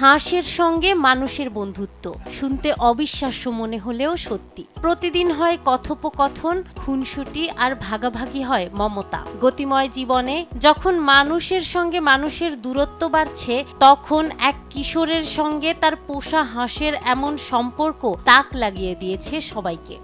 হাঁসের সঙ্গে মানুষের বন্ধুত্ব শুনতে অবিশ্বাস্য মনে হলেও সত্যি। প্রতিদিন হয় কথোপকথন, খুনসুটি আর ভাগাভাগি হয় মমতা। গতিময় জীবনে যখন মানুষের সঙ্গে মানুষের দূরত্ব বাড়ছে, তখন এক কিশোরের সঙ্গে তার পোষা হাঁসের এমন সম্পর্ক তাক লাগিয়ে দিয়েছে সবাইকে।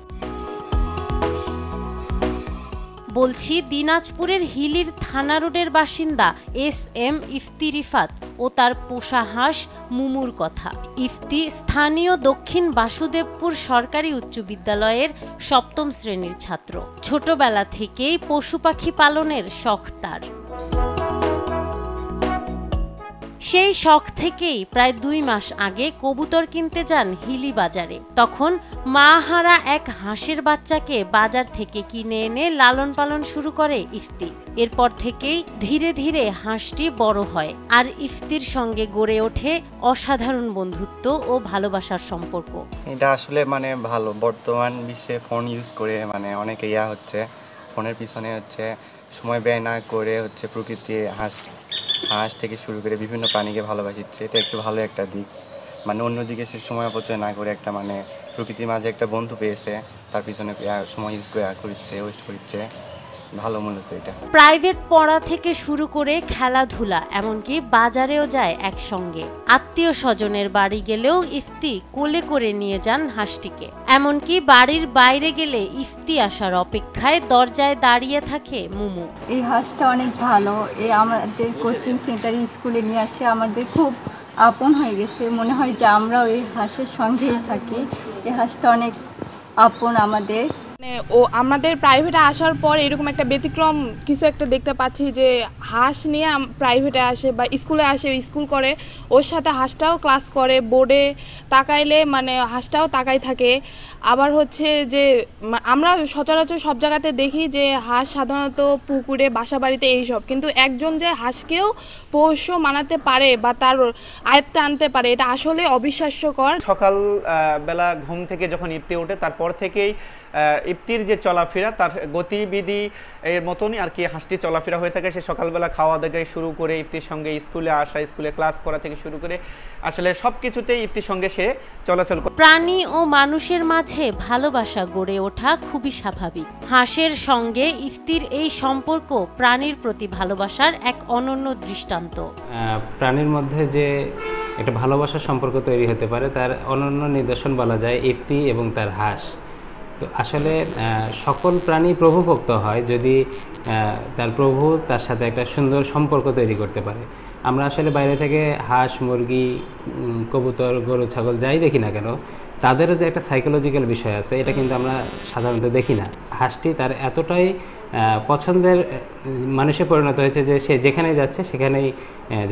বলছি দিনাজপুরের হিলির থানা রোডের বাসিন্দা SM ইফতি রিফাত ও তার পোষা হাঁস মুমুর কথা। ইফতি স্থানীয় দক্ষিণ বাসুদেবপুর সরকারি উচ্চ বিদ্যালয়ের 7ম শ্রেণীর ছাত্র। ছোটবেলা থেকেই পশু পাখি পালনের শখ তার। সেই শখ থেকেই প্রায় 2 মাস আগে কবুতর কিনতে যান হিলি বাজারে। তখন মা হারা এক হাঁসের বাচ্চাকে বাজার থেকে কিনে এনে লালন পালন শুরু করে ইফতি। এরপর থেকেই ধীরে ধীরে হাঁসটি বড় হয় আর ইফতির সঙ্গে গড়ে ওঠে অসাধারণ বন্ধুত্ব ও ভালোবাসার সম্পর্ক। এটা আসলে ভালো। বর্তমান বিশ্বে ফোন ইউজ করে অনেক হচ্ছে, ফোনের পিছনে সময় ব্যয় না করে প্রকৃতি হাঁস থেকে শুরু করে বিভিন্ন প্রাণীকে ভালোবাসিচ্ছে। এটা একটু ভালো একটা দিক। অন্যদিকে সে সময় অপচয় না করে একটা প্রকৃতির মাঝে একটা বন্ধু পেয়েছে, তার পিছনে সময় ইউজ করে ওয়েস্ট করছে। ভালো মূলত এটা। প্রাইভেট পড়া থেকে শুরু করে খেলাধুলা, এমনকি বাজারেও যায় একসঙ্গে। আত্মীয় স্বজনের বাড়ি গেলেও ইফতি কোলে করে নিয়ে যান হাঁসটিকে। এমনকি বাড়ির বাইরে গেলে ইফতি আসার অপেক্ষায় দরজায় দাঁড়িয়ে থাকে মুমু। এই হাঁসটা অনেক ভালো। এই আমাদের কোচিং সেন্টারে স্কুলে নিয়ে আসে আমাদের খুব আপন হয়ে গেছে। মনে হয় যে আমরা ওই হাঁসের সঙ্গেই থাকি। এই হাঁসটা অনেক আপন আমাদের। ও আমাদের প্রাইভেটে আসার পর এরকম একটা ব্যতিক্রম কিছু একটা দেখতে পাচ্ছি যে হাঁস নিয়ে প্রাইভেটে আসে বা স্কুলে আসে, স্কুল করে, ওর সাথে হাঁসটাও ক্লাস করে। বোর্ডে তাকাইলে হাঁসটাও তাকাই থাকে। আবার যে আমরা সচরাচর সব জায়গাতে দেখি যে হাঁস সাধারণত পুকুরে, বাসা বাড়িতে এইসব, কিন্তু একজন যে হাঁসকেও পোষ্য মানাতে পারে বা তার আয়ত্তে আনতে পারে, এটা আসলে অবিশ্বাস্যকর। সকাল বেলা ঘুম থেকে যখন ইফতি ওঠে, তারপর থেকেই ইফতির যে চলাফেরা, তার গতিবিধি এর মতনই আর কি হাঁসটি চলাফেরা হয়ে থাকে। সে সকালবেলা খাওয়া দাওয়া শুরু করে ইফতির সঙ্গে স্কুলে আসা, স্কুলে ক্লাস করা থেকে শুরু করে আসলে সব কিছুতেই ইফতির সঙ্গে সে চলাচল করে। প্রাণী ও মানুষের মাঝে ভালোবাসা গড়ে ওঠা খুবই স্বাভাবিক। হাঁসের সঙ্গে ইফতির এই সম্পর্ক প্রাণীর প্রতি ভালোবাসার এক অনন্য দৃষ্টান্ত। প্রাণীর মধ্যে যে একটা ভালোবাসার সম্পর্ক তৈরি হতে পারে, তার অনন্য নিদর্শন বলা যায় ইফতি এবং তার হাঁস। তো আসলে সকল প্রাণী প্রভুভক্ত হয় যদি তার প্রভু তার সাথে একটা সুন্দর সম্পর্ক তৈরি করতে পারে। আমরা আসলে বাইরে থেকে হাঁস, মুরগি, কবুতর, গরু, ছাগল যাই দেখি না কেন, তাদেরও যে একটা সাইকোলজিক্যাল বিষয় আছে, এটা কিন্তু আমরা সাধারণত দেখি না। হাঁসটি তার এতটাই পছন্দের মানুষে পরিণত হয়েছে যে সে যেখানে যাচ্ছে সেখানেই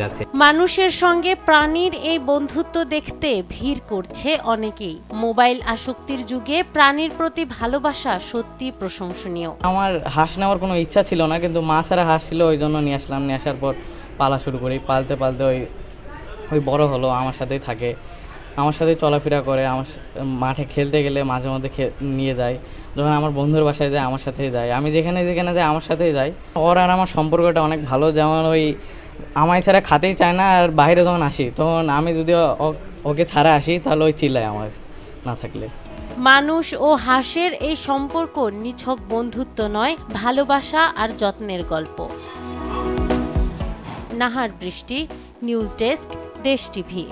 যাচ্ছে। মানুষের সঙ্গে প্রাণীর এই বন্ধুত্ব দেখতে ভিড় করছে অনেকেই। মোবাইল আসক্তির যুগে প্রাণীর প্রতি ভালোবাসা সত্যি প্রশংসনীয়। আমার হাঁস নেওয়ার কোনো ইচ্ছা ছিল না, কিন্তু মা ছাড়া হাঁস ছিল, ওই জন্য নিয়ে আসলাম। নিয়ে আসার পর পালা শুরু করি। পালতে পালতে ওই বড় হলো, আমার সাথেই থাকে, আমার সাথেই চলাফেরা করে। আমার মাঠে খেলতে গেলে মাঝে মধ্যে নিয়ে যায়। যখন আমার বন্ধুর বাসায় যায় আমার সাথেই যায়। আমি যেখানে যাই আমার সাথেই যাই। ওর আর আমার সম্পর্কটা অনেক ভালো। যেমন আমায় ছাড়া খাতেই চায় না। আর বাইরে যখন আসি, তখন আমি যদি ওকে ছাড়া আসি, তাহলে চিল্লায় আমার না থাকলে। মানুষ ও হাঁসের এই সম্পর্ক নিছক বন্ধুত্ব নয়, ভালোবাসা আর যত্নের গল্প। নাহার বৃষ্টি, নিউজ ডেস্ক, দেশ টিভি।